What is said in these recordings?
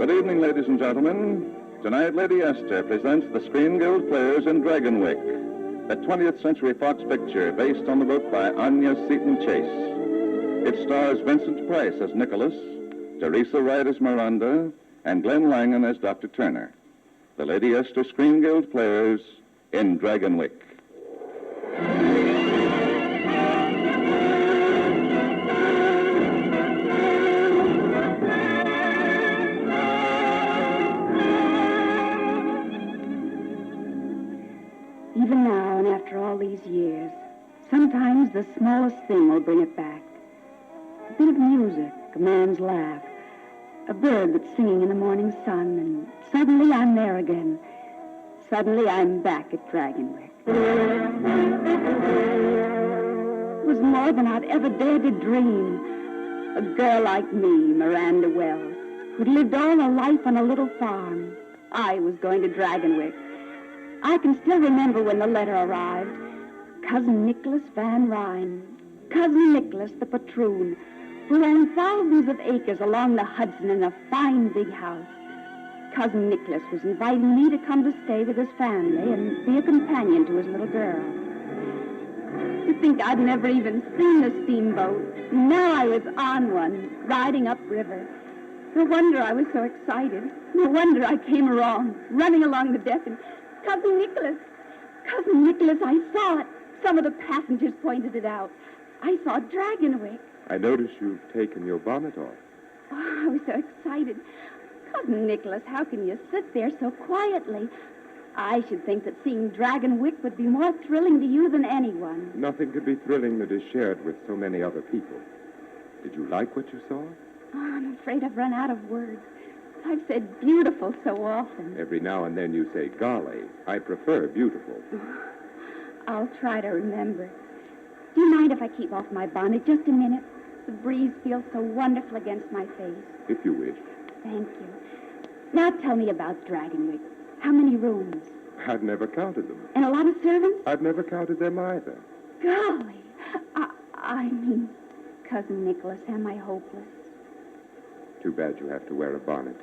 Good evening, ladies and gentlemen. Tonight, Lady Esther presents the Screen Guild Players in Dragonwick, a 20th Century Fox picture based on the book by Anya Seton Chase. It stars Vincent Price as Nicholas, Teresa Wright as Miranda, and Glenn Langan as Dr. Turner. The Lady Esther Screen Guild Players in Dragonwick. Even now, and after all these years, sometimes the smallest thing will bring it back. A bit of music, a man's laugh, a bird that's singing in the morning sun, and suddenly I'm there again. Suddenly I'm back at Dragonwick. It was more than I'd ever dared to dream. A girl like me, Miranda Wells, who'd lived all her life on a little farm. I was going to Dragonwick. I can still remember when the letter arrived. Cousin Nicholas Van Ryn. Cousin Nicholas, the patroon, who owned thousands of acres along the Hudson in a fine big house. Cousin Nicholas was inviting me to come to stay with his family and be a companion to his little girl. To think I'd never even seen a steamboat. Now I was on one, riding upriver. No wonder I was so excited. No wonder I came along, running along the deck, and Cousin Nicholas, I saw it. Some of the passengers pointed it out. I saw Dragonwick. I notice you've taken your bonnet off. Oh, I was so excited. Cousin Nicholas, how can you sit there so quietly? I should think that seeing Dragonwick would be more thrilling to you than anyone. Nothing could be thrilling that is shared with so many other people. Did you like what you saw? Oh, I'm afraid I've run out of words. I've said beautiful so often. Every now and then you say golly. I prefer beautiful. I'll try to remember. Do you mind if I keep off my bonnet just a minute? The breeze feels so wonderful against my face. If you wish. Thank you. Now tell me about Dragonwick. How many rooms? I've never counted them. And a lot of servants? I've never counted them either. Golly. I mean, Cousin Nicholas, am I hopeless? Too bad you have to wear a bonnet.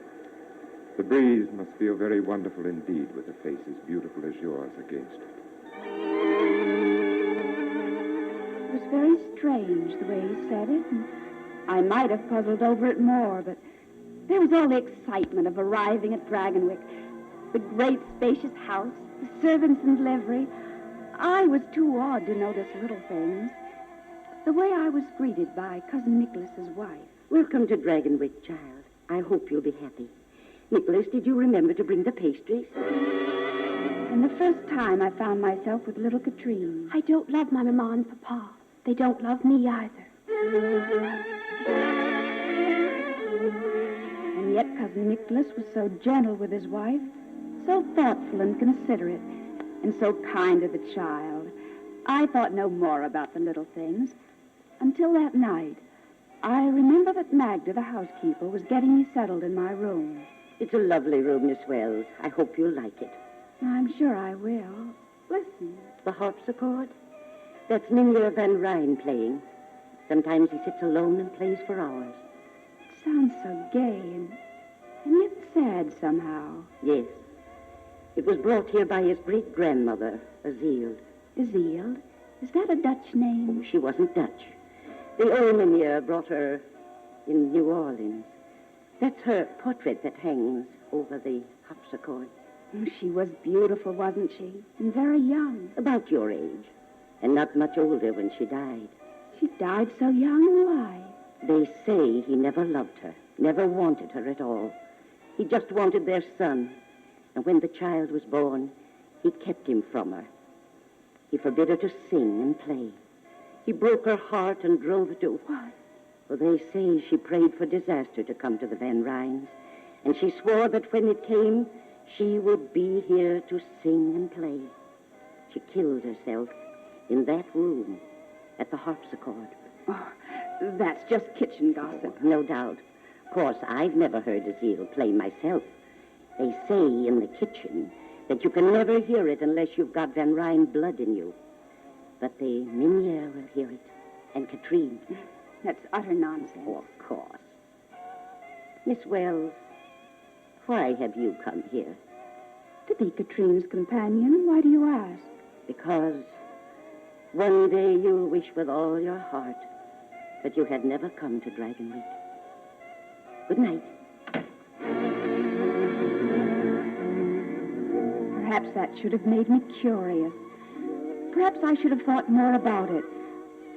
The breeze must feel very wonderful indeed with a face as beautiful as yours against it. It was very strange the way he said it, and I might have puzzled over it more, but there was all the excitement of arriving at Dragonwick. The great spacious house, the servants in livery. I was too awed to notice little things. The way I was greeted by Cousin Nicholas's wife. Welcome to Dragonwick, child. I hope you'll be happy. Nicholas, did you remember to bring the pastries? And the first time I found myself with little Katrine. I don't love my Mama and Papa. They don't love me either. And yet Cousin Nicholas was so gentle with his wife, so thoughtful and considerate, and so kind to the child. I thought no more about the little things until that night. I remember that Magda, the housekeeper, was getting me settled in my room. It's a lovely room, Miss Wells. I hope you'll like it. I'm sure I will. Listen. The harpsichord? That's Mynheer Van Ryn playing. Sometimes he sits alone and plays for hours. It sounds so gay and yet sad somehow. Yes. It was brought here by his great-grandmother, Azield. Azield? Is that a Dutch name? Oh, she wasn't Dutch. The old Mynheer brought her in New Orleans. That's her portrait that hangs over the harpsichord. Oh, she was beautiful, wasn't she? And very young. About your age. And not much older when she died. She died so young? Why? They say he never loved her, never wanted her at all. He just wanted their son. And when the child was born, he kept him from her. He forbid her to sing and play. He broke her heart and drove her to... What? Well, they say she prayed for disaster to come to the Van Ryns. And she swore that when it came, she would be here to sing and play. She killed herself in that room at the harpsichord. Oh, that's just kitchen gossip. Oh, no doubt. Of course, I've never heard Azield play myself. They say in the kitchen that you can never hear it unless you've got Van Ryn blood in you. But the Mynheer will hear it, and Katrine. That's utter nonsense. Oh, of course. Miss Wells, Why have you come here? To be Katrine's companion. Why do you ask? Because one day you'll wish with all your heart that you had never come to Dragonwick. Good night. Perhaps that should have made me curious. Perhaps I should have thought more about it.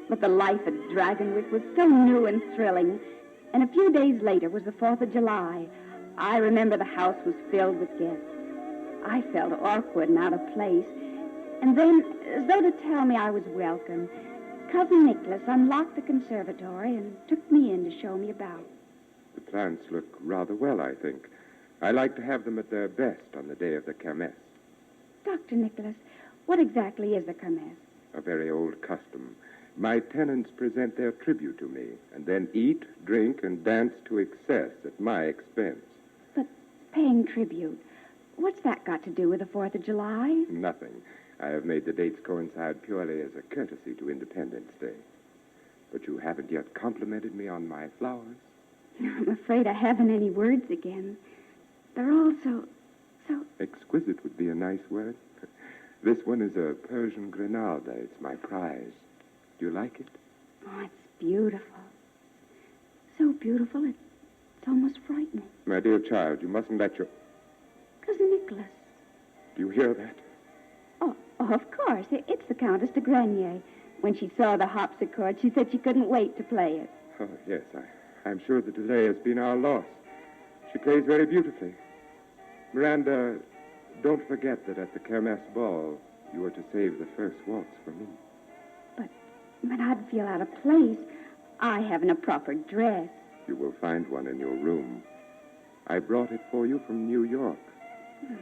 But the life at Dragonwick was so new and thrilling. And a few days later was the 4th of July. I remember the house was filled with guests. I felt awkward and out of place. And then, as though to tell me I was welcome, Cousin Nicholas unlocked the conservatory and took me in to show me about. The plants look rather well, I think. I like to have them at their best on the day of the kermesse. Dr. Nicholas, what exactly is the kermesse? A very old custom. My tenants present their tribute to me, and then eat, drink, and dance to excess at my expense. But paying tribute, what's that got to do with the 4th of July? Nothing. I have made the dates coincide purely as a courtesy to Independence Day. But you haven't yet complimented me on my flowers. I'm afraid I haven't any words again. They're all so... Exquisite would be a nice word. This one is a Persian granada. It's my prize. Do you like it? Oh, it's beautiful. So beautiful, it's almost frightening. My dear child, you mustn't let your... Cousin Nicholas. Do you hear that? Oh, of course. It's the Countess de Grenier. When she saw the harpsichord, she said she couldn't wait to play it. Oh, yes. I'm sure the delay has been our loss. She plays very beautifully. Miranda, don't forget that at the Kermesse ball, you were to save the first waltz for me. But I'd feel out of place. I haven't a proper dress. You will find one in your room. I brought it for you from New York.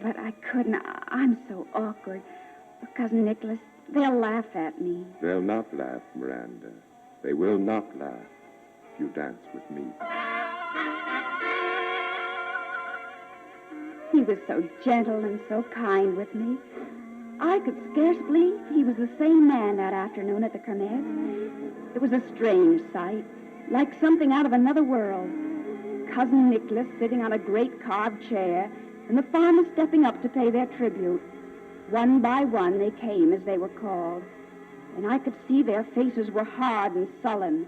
But I couldn't. I'm so awkward. Oh, Cousin Nicholas, they'll laugh at me. They'll not laugh, Miranda. They will not laugh if you dance with me. He was so gentle and so kind with me. I could scarce believe he was the same man that afternoon at the kermesse. It was a strange sight, like something out of another world. Cousin Nicholas sitting on a great carved chair, and the farmers stepping up to pay their tribute. One by one they came as they were called, and I could see their faces were hard and sullen,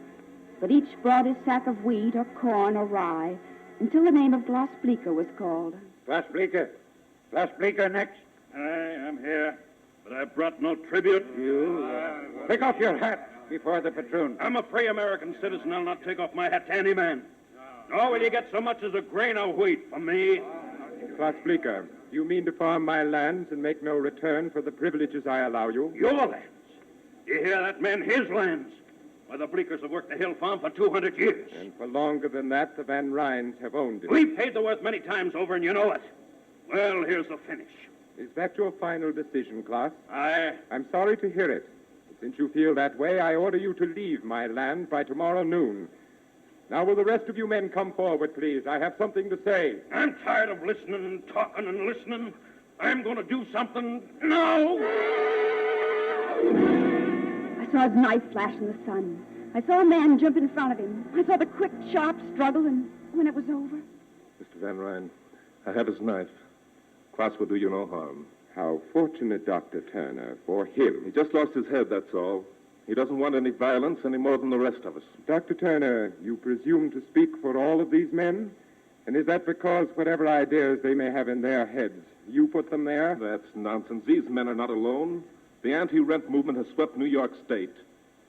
but each brought his sack of wheat or corn or rye, until the name of Glas Bleeker was called. Glas Bleeker. Glas Bleeker next. I'm here, but I brought no tribute. Take off your hat before the patroon. I'm a free American citizen. I'll not take off my hat to any man. Nor will you get so much as a grain of wheat from me. Glas Bleeker, do you mean to farm my lands and make no return for the privileges I allow you? Your lands. You hear that, man? His lands. Why, the Bleekers have worked the hill farm for 200 years. And for longer than that, the Van Ryns have owned it. We've paid the worth many times over, and you know it. Well, here's the finish. Is that your final decision, Glas? I'm sorry to hear it. But since you feel that way, I order you to leave my land by tomorrow noon. Now, will the rest of you men come forward, please? I have something to say. I'm tired of listening and talking and listening. I'm going to do something now. I saw his knife flash in the sun. I saw a man jump in front of him. I saw the quick, sharp struggle, and when it was over... Mr. Van Ryn, I have his knife. Klaus will do you no harm. How fortunate, Dr. Turner, for him. He just lost his head, that's all. He doesn't want any violence any more than the rest of us. Dr. Turner, you presume to speak for all of these men? And is that because whatever ideas they may have in their heads, you put them there? That's nonsense. These men are not alone. The anti-rent movement has swept New York State.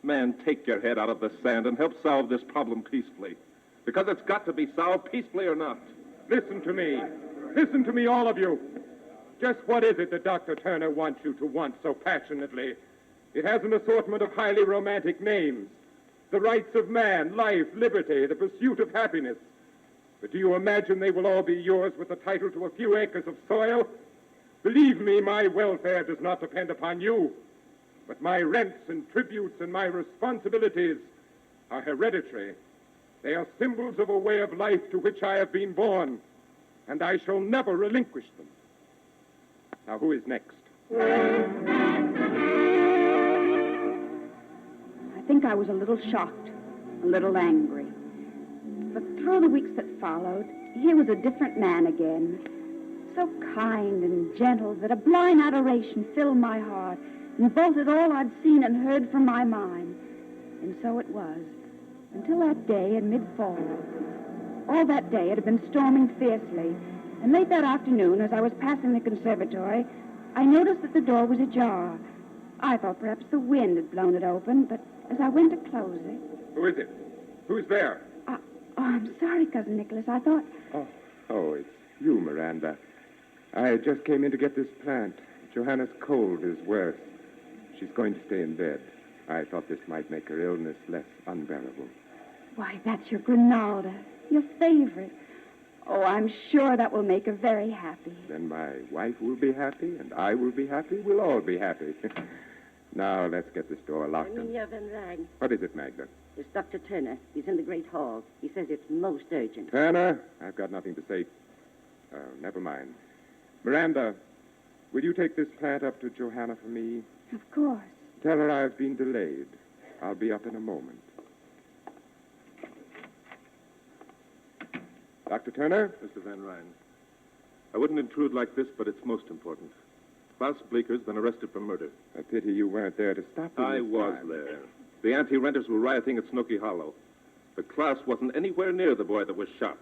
Man, take your head out of the sand and help solve this problem peacefully. Because it's got to be solved peacefully or not. Listen to me. Listen to me, all of you. Just what is it that Dr. Turner wants you to want so passionately? It has an assortment of highly romantic names. The rights of man, life, liberty, the pursuit of happiness. But do you imagine they will all be yours with the title to a few acres of soil? Believe me, my welfare does not depend upon you. But my rents and tributes and my responsibilities are hereditary. They are symbols of a way of life to which I have been born, and I shall never relinquish them. Now, who is next? I think I was a little shocked, a little angry. But through the weeks that followed, Here was a different man again. So kind and gentle that a blind adoration filled my heart and bolted all I'd seen and heard from my mind. And so it was, until that day in mid-fall. All that day it had been storming fiercely, and late that afternoon, as I was passing the conservatory, I noticed that the door was ajar. I thought perhaps the wind had blown it open, but as I went to close it... Who is it? Who's there? I'm sorry, Cousin Nicholas. I thought... Oh, it's you, Miranda. I just came in to get this plant. Johanna's cold is worse. She's going to stay in bed. I thought this might make her illness less unbearable. Why, that's your Grinalda, your favorite. Oh, I'm sure that will make her very happy. Then my wife will be happy, and I will be happy. We'll all be happy. Now, let's get this door locked. Amelia Van Rijn. What is it, Magda? It's Dr. Turner. He's in the Great Hall. He says it's most urgent. Turner, I've got nothing to say. Never mind. Miranda, will you take this plant up to Johanna for me? Of course. Tell her I've been delayed. I'll be up in a moment. Dr. Turner? Mr. Van Rijn, I wouldn't intrude like this, but it's most important. Klaus Bleeker's been arrested for murder. A pity you weren't there to stop him. I was there. The anti-renters were rioting at Smoky Hollow. But Klaus wasn't anywhere near the boy that was shot.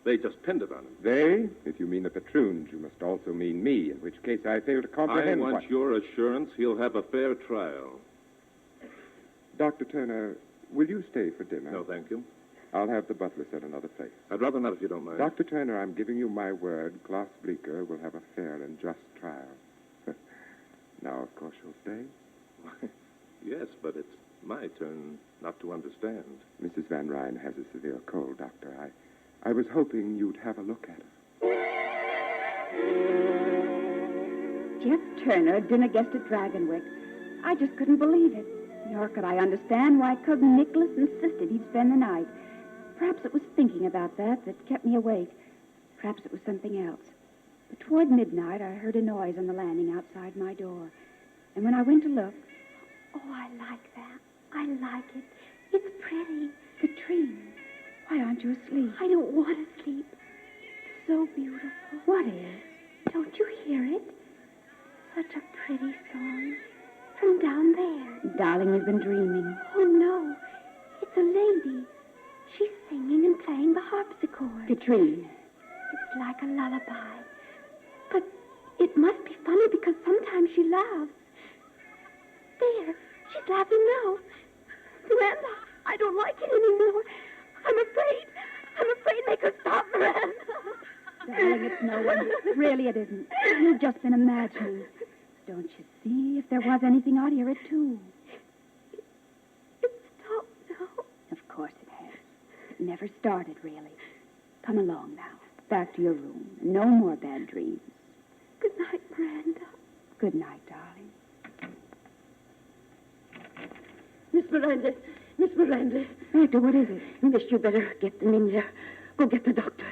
They just pinned it on him. They? If you mean the patroons, you must also mean me, in which case I fail to comprehend I want your assurance he'll have a fair trial. Dr. Turner, will you stay for dinner? No, thank you. I'll have the butler set another place. I'd rather not if you don't mind. Dr. Turner, I'm giving you my word. Klaus Bleeker will have a fair and just trial. Now, of course, you'll stay. Yes, but it's my turn not to understand. Mrs. Van Rijn has a severe cold, Doctor. I was hoping you'd have a look at her. Jeff Turner, dinner guest at Dragonwick. I just couldn't believe it. Nor could I understand why Cousin Nicholas insisted he'd spend the night. Perhaps it was thinking about that kept me awake. Perhaps it was something else. But toward midnight, I heard a noise on the landing outside my door. And when I went to look... Oh, I like that. I like it. It's pretty. Katrine, why aren't you asleep? I don't want to sleep. It's so beautiful. What is? Don't you hear it? Such a pretty song. From down there. Darling, you've been dreaming. Oh, no. It's a lady. She's singing and playing the harpsichord. Katrine. It's like a lullaby. But it must be funny because sometimes she laughs. There. She's laughing now. Miranda, I don't like it anymore. I'm afraid. Make her stop, Miranda. Darling, it's no one. Really, it isn't. You've just been imagining. Don't you see? If there was anything, I'd hear it, too. It's stopped now. Of course it has. It never started, really. Come along now. Back to your room. No more bad dreams. Good night, Miranda. Good night, darling. Miss Miranda. Miss Miranda. Magda, what is it? Miss, you better get them in here. Go get the doctor.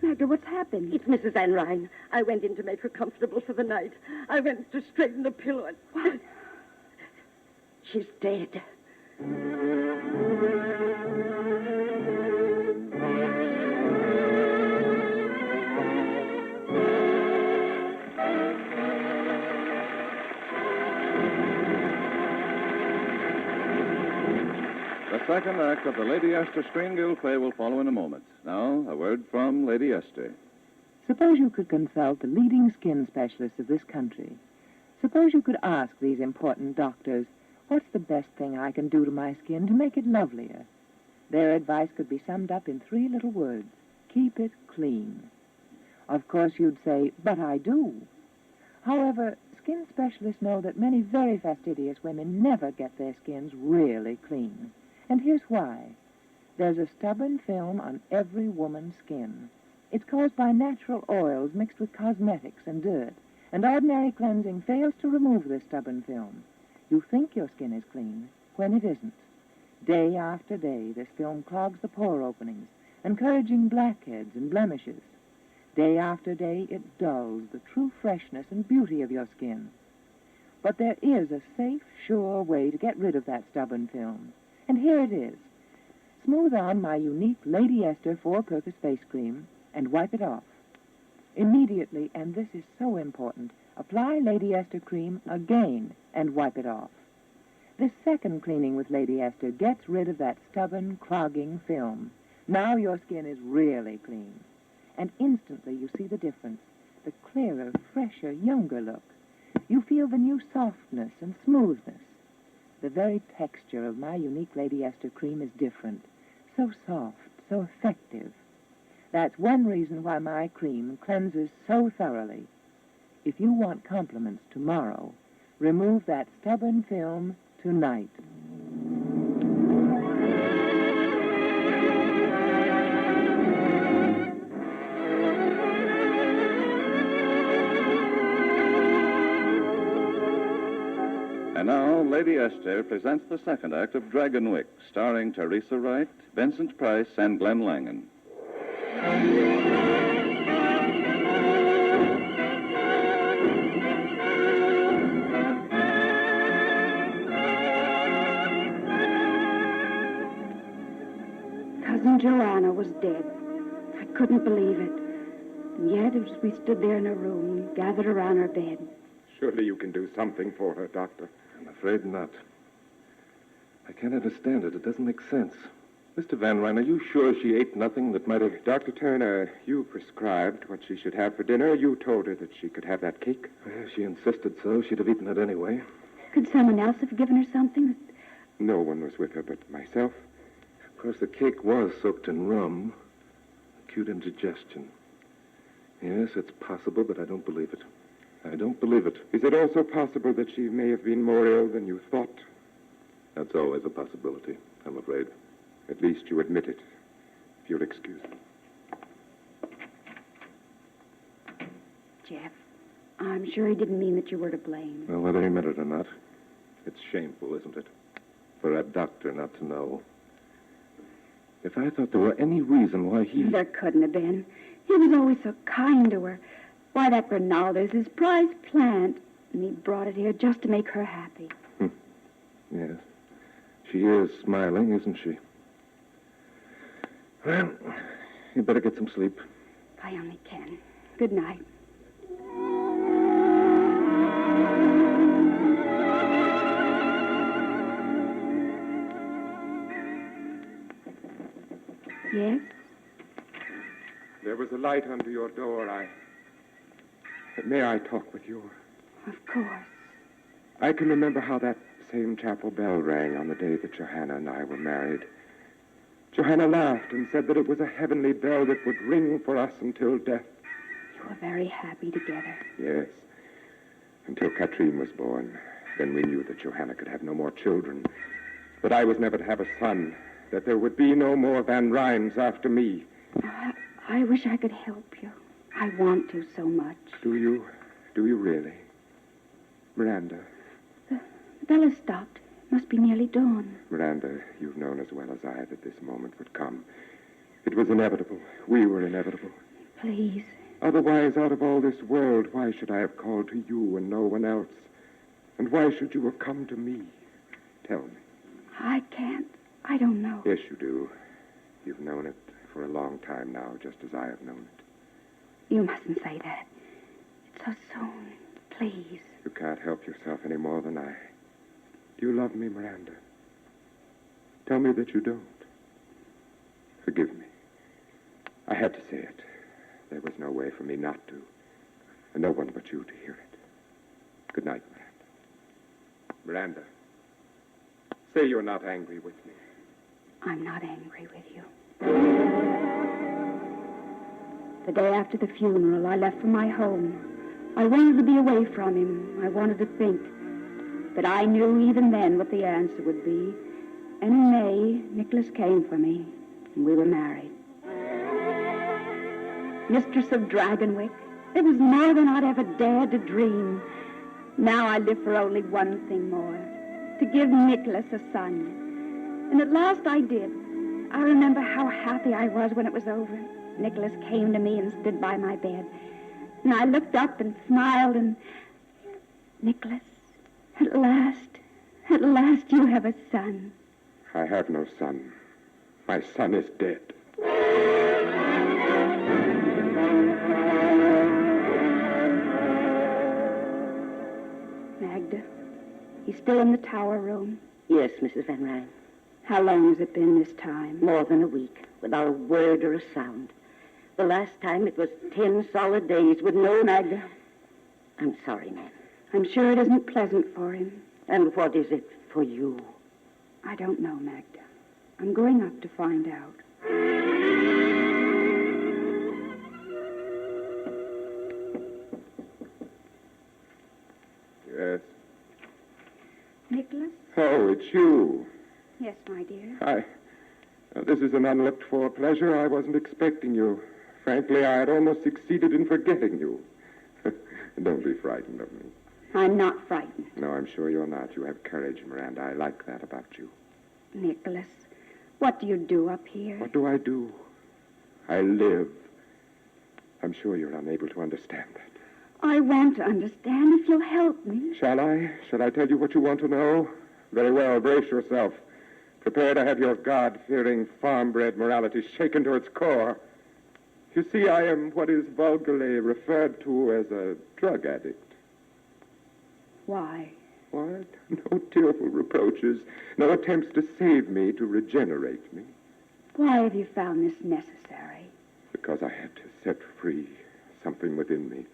Magda, what's happened? It's Mrs. Van Rijn. I went in to make her comfortable for the night. I went to straighten the pillow and... What? She's dead. The second act of the Lady Esther Screen Guild play will follow in a moment. Now, a word from Lady Esther. Suppose you could consult the leading skin specialists of this country. Suppose you could ask these important doctors, what's the best thing I can do to my skin to make it lovelier? Their advice could be summed up in 3 little words. Keep it clean. Of course, you'd say, but I do. However, skin specialists know that many very fastidious women never get their skins really clean. And here's why. There's a stubborn film on every woman's skin. It's caused by natural oils mixed with cosmetics and dirt, and ordinary cleansing fails to remove this stubborn film. You think your skin is clean when it isn't. Day after day, this film clogs the pore openings, encouraging blackheads and blemishes. Day after day, it dulls the true freshness and beauty of your skin. But there is a safe, sure way to get rid of that stubborn film. And here it is. Smooth on my unique Lady Esther 4-purpose face cream, and wipe it off. Immediately, and this is so important, apply Lady Esther cream again and wipe it off. This second cleaning with Lady Esther gets rid of that stubborn, clogging film. Now your skin is really clean. And instantly you see the difference, the clearer, fresher, younger look. You feel the new softness and smoothness. The very texture of my unique Lady Esther cream is different. So soft, so effective. That's one reason why my cream cleanses so thoroughly. If you want compliments tomorrow, remove that stubborn film tonight. And now, Lady Esther presents the second act of Dragonwick, starring Teresa Wright, Vincent Price, and Glenn Langan. Cousin Joanna was dead. I couldn't believe it. And yet, as we stood there in her room, gathered around her bed, Surely you can do something for her, Doctor. I'm afraid not. I can't understand it. It doesn't make sense. Mr. Van Ryn, are you sure she ate nothing that might have... Dr. Turner, you prescribed what she should have for dinner. You told her that she could have that cake. Well, she insisted so. She'd have eaten it anyway. could someone else have given her something? No one was with her but myself. Of course, the cake was soaked in rum. Acute indigestion. Yes, it's possible, but I don't believe it. I don't believe it. Is it also possible that she may have been more ill than you thought? That's always a possibility, I'm afraid. At least you admit it. If you'll excuse me. Jeff, I'm sure he didn't mean that you were to blame. Well, whether he meant it or not, it's shameful, isn't it? For a doctor not to know. If I thought there were any reason why he... There couldn't have been. He was always so kind to her. Why, that Ronaldo's his prized plant, and he brought it here just to make her happy. Yes. She is smiling, isn't she? Well, you'd better get some sleep. I only can. Good night. Yes? There was a light under your door. May I talk with you? Of course. I can remember how that same chapel bell rang on the day that Johanna and I were married. Johanna laughed and said that it was a heavenly bell that would ring for us until death. You were very happy together. Yes. Until Katrine was born. Then we knew that Johanna could have no more children. That I was never to have a son. That there would be no more Van Ryns after me. I wish I could help you. I want to so much. Do you? Do you really? Miranda. The bell has stopped. Must be nearly dawn. Miranda, you've known as well as I that this moment would come. It was inevitable. We were inevitable. Please. Otherwise, out of all this world, why should I have called to you and no one else? And why should you have come to me? Tell me. I can't. I don't know. Yes, you do. You've known it for a long time now, just as I have known it. You mustn't say that. It's so soon. Please. You can't help yourself any more than I. Do you love me, Miranda? Tell me that you don't. Forgive me. I had to say it. There was no way for me not to. And no one but you to hear it. Good night, Miranda. Miranda, say you're not angry with me. I'm not angry with you. The day after the funeral, I left for my home. I wanted to be away from him. I wanted to think. But I knew even then what the answer would be. And in May, Nicholas came for me, and we were married. Mistress of Dragonwick, it was more than I'd ever dared to dream. Now I live for only one thing more, to give Nicholas a son. And at last I did. I remember how happy I was when it was over. Nicholas came to me and stood by my bed. And I looked up and smiled and... Nicholas, at last you have a son. I have no son. My son is dead. He's still in the tower room. Yes, Mrs. Van Ryn. How long has it been this time? More than a week, without a word or a sound. The last time it was 10 solid days with no... Magda, I'm sorry, ma'am. I'm sure it isn't pleasant for him. And what is it for you? I don't know, Magda. I'm going up to find out. Yes. Nicholas? Oh, it's you. Yes, my dear. Hi. This is an unlooked-for pleasure. I wasn't expecting you. Frankly, I had almost succeeded in forgetting you. Don't be frightened of me. I'm not frightened. No, I'm sure you're not. You have courage, Miranda. I like that about you. Nicholas, what do you do up here? What do? I live. I'm sure you're unable to understand that. I want to understand if you'll help me. Shall I? Shall I tell you what you want to know? Very well. Brace yourself. Prepare to have your God-fearing, farm-bred morality shaken to its core. You see, I am what is vulgarly referred to as a drug addict. Why? What? No tearful reproaches. No attempts to save me, to regenerate me. Why have you found this necessary? Because I had to set free something within me.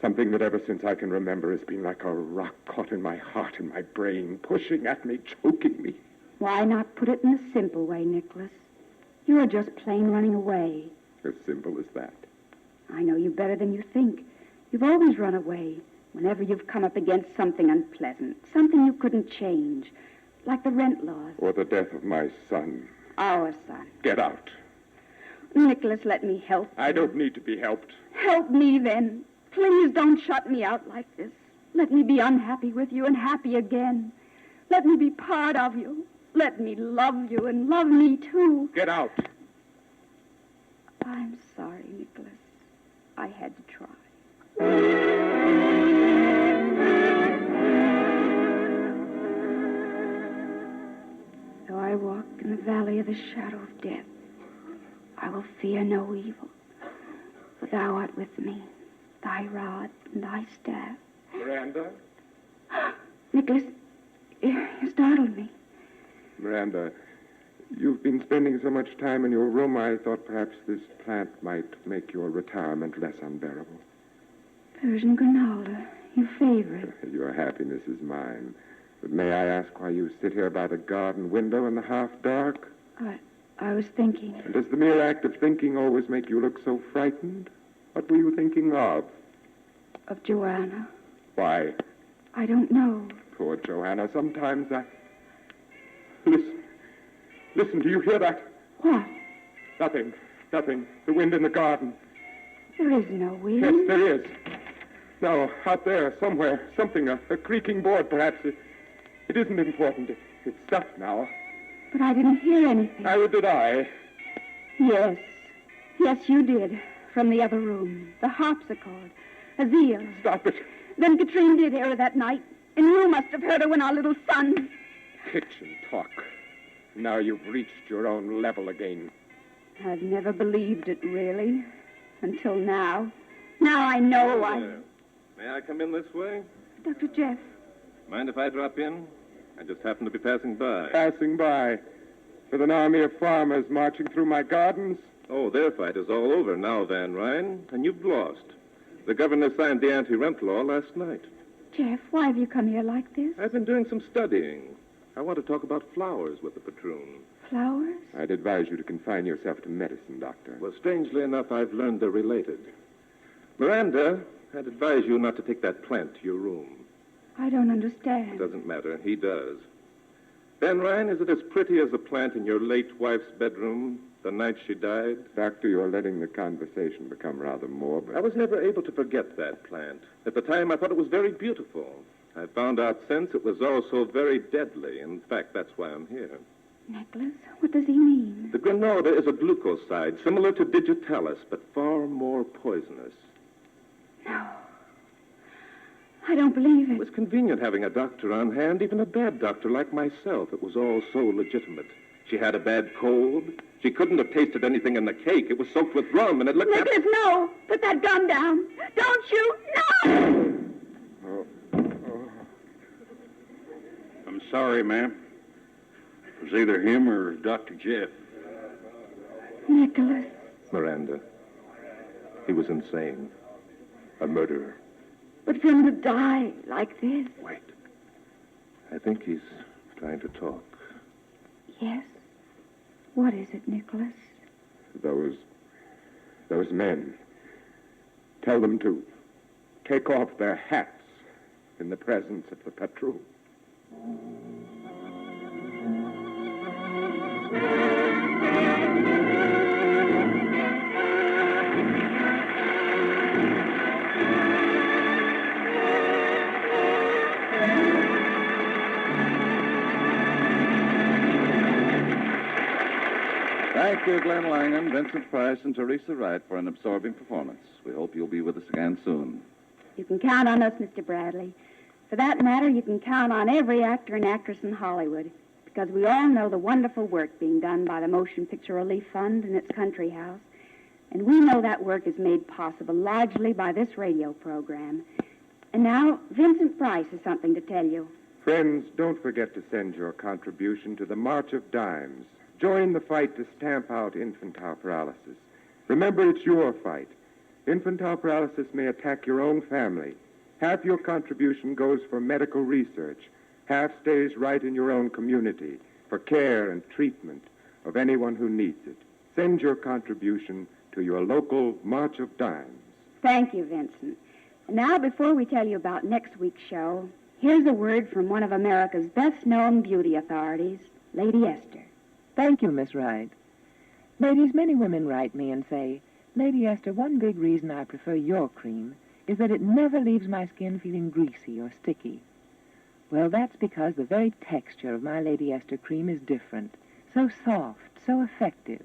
Something that ever since I can remember has been like a rock caught in my heart and my brain, pushing at me, choking me. Why not put it in the simple way, Nicholas? You are just plain running away. As simple as that. I know you better than you think. You've always run away whenever you've come up against something unpleasant, something you couldn't change, like the rent laws. Or the death of my son. Our son. Get out. Nicholas, let me help you. I don't need to be helped. Help me, then. Please don't shut me out like this. Let me be unhappy with you and happy again. Let me be part of you. Let me love you and love me, too. Get out. I'm sorry, Nicholas. I had to try. Though I walk in the valley of the shadow of death, I will fear no evil, for thou art with me, thy rod and thy staff. Miranda? Nicholas, you startled me. Miranda, you've been spending so much time in your room, I thought perhaps this plant might make your retirement less unbearable. Persian granola, your favorite. Your happiness is mine. But may I ask why you sit here by the garden window in the half-dark? I was thinking. And does the mere act of thinking always make you look so frightened? What were you thinking of? Of Joanna. Why? I don't know. Poor Joanna, sometimes I... Listen, do you hear that? What? Nothing. The wind in the garden. There is no wind. Yes, there is. No, out there, somewhere. Something, a creaking board, perhaps. It isn't important. It's stopped now. But I didn't hear anything. Neither did I. Yes. Yes, you did. From the other room. The harpsichord. Azeel. Stop it. Then Katrine did hear her that night. And you must have heard her when our little son... Kitchen talk. Now you've reached your own level again. I've never believed it, really. Until now. Now I know May I come in this way? Dr. Jeff. Mind if I drop in? I just happen to be passing by. Passing by. With an army of farmers marching through my gardens. Oh, their fight is all over now, Van Ryn, and you've lost. The governor signed the anti-rent law last night. Jeff, why have you come here like this? I've been doing some studying. I want to talk about flowers with the patroon. Flowers? I'd advise you to confine yourself to medicine, Doctor. Well, strangely enough, I've learned they're related. Miranda, I'd advise you not to take that plant to your room. I don't understand. It doesn't matter. He does. Van Ryn, is it as pretty as the plant in your late wife's bedroom the night she died? Doctor, you're letting the conversation become rather morbid. I was never able to forget that plant. At the time, I thought it was very beautiful. I found out since it was also very deadly. In fact, that's why I'm here. Nicholas, what does he mean? The granola is a glucoside, similar to digitalis, but far more poisonous. No. I don't believe It it. was convenient having a doctor on hand, even a bad doctor like myself. It was all so legitimate. She had a bad cold. She couldn't have tasted anything in the cake. It was soaked with rum, and it looked... Nicholas, no! Put that gun down! Don't shoot! No! I'm sorry, ma'am. It was either him or Dr. Jeff. Nicholas. Miranda, he was insane. A murderer. But for him to die like this. Wait. I think he's trying to talk. Yes? What is it, Nicholas? Those men. Tell them to take off their hats in the presence of the patrol. Thank you, Glenn Langham, Vincent Price, and Teresa Wright for an absorbing performance. We hope you'll be with us again soon. You can count on us, Mr. Bradley. For that matter, you can count on every actor and actress in Hollywood, because we all know the wonderful work being done by the Motion Picture Relief Fund and its country house. And we know that work is made possible largely by this radio program. And now, Vincent Price has something to tell you. Friends, don't forget to send your contribution to the March of Dimes. Join the fight to stamp out infantile paralysis. Remember, it's your fight. Infantile paralysis may attack your own family. Half your contribution goes for medical research. Half stays right in your own community for care and treatment of anyone who needs it. Send your contribution to your local March of Dimes. Thank you, Vincent. And now, before we tell you about next week's show, here's a word from one of America's best-known beauty authorities, Lady Esther. Thank you, Miss Wright. Ladies, many women write me and say, Lady Esther, one big reason I prefer your cream is that it never leaves my skin feeling greasy or sticky. Well, that's because the very texture of my Lady Esther cream is different, so soft, so effective.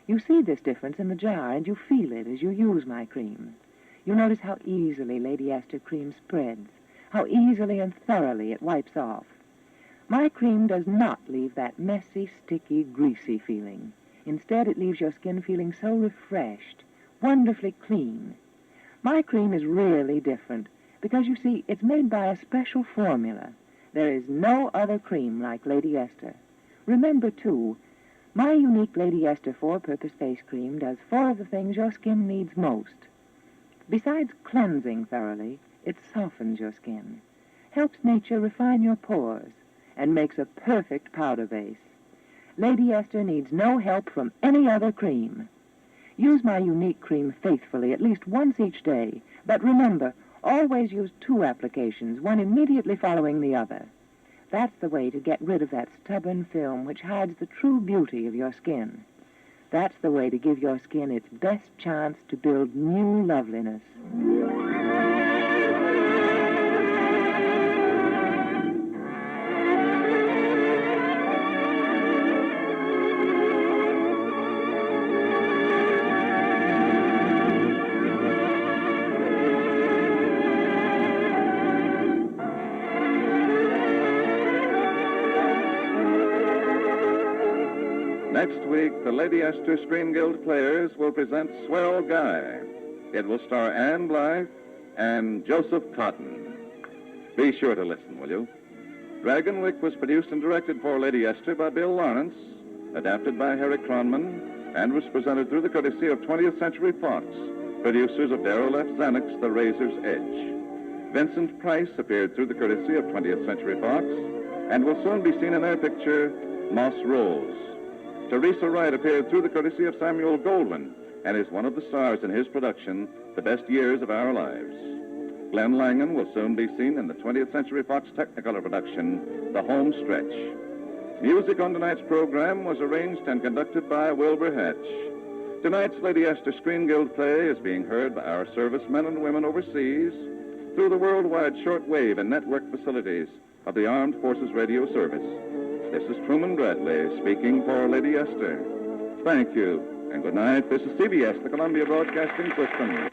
You see this difference in the jar, and you feel it as you use my cream. You notice how easily Lady Esther cream spreads, how easily and thoroughly it wipes off. My cream does not leave that messy, sticky, greasy feeling. Instead, it leaves your skin feeling so refreshed, wonderfully clean. My cream is really different because, you see, it's made by a special formula. There is no other cream like Lady Esther. Remember, too, my unique Lady Esther 4-purpose face cream does 4 of the things your skin needs most. Besides cleansing thoroughly, it softens your skin, helps nature refine your pores, and makes a perfect powder base. Lady Esther needs no help from any other cream. Use my unique cream faithfully at least once each day, but remember, always use 2 applications, one immediately following the other. That's the way to get rid of that stubborn film which hides the true beauty of your skin. That's the way to give your skin its best chance to build new loveliness. Next week, the Lady Esther Screen Guild Players will present Swell Guy. It will star Anne Blythe and Joseph Cotton. Be sure to listen, will you? Dragonwick was produced and directed for Lady Esther by Bill Lawrence, adapted by Harry Cronman, and was presented through the courtesy of 20th Century Fox, producers of Darrow F. Zanuck's The Razor's Edge. Vincent Price appeared through the courtesy of 20th Century Fox and will soon be seen in their picture, Moss Rose. Teresa Wright appeared through the courtesy of Samuel Goldwyn and is one of the stars in his production, The Best Years of Our Lives. Glenn Langham will soon be seen in the 20th Century Fox Technicolor production, The Home Stretch. Music on tonight's program was arranged and conducted by Wilbur Hatch. Tonight's Lady Esther Screen Guild play is being heard by our servicemen and women overseas through the worldwide shortwave and network facilities of the Armed Forces Radio Service. This is Truman Bradley speaking for Lady Esther. Thank you, and good night. This is CBS, the Columbia Broadcasting System.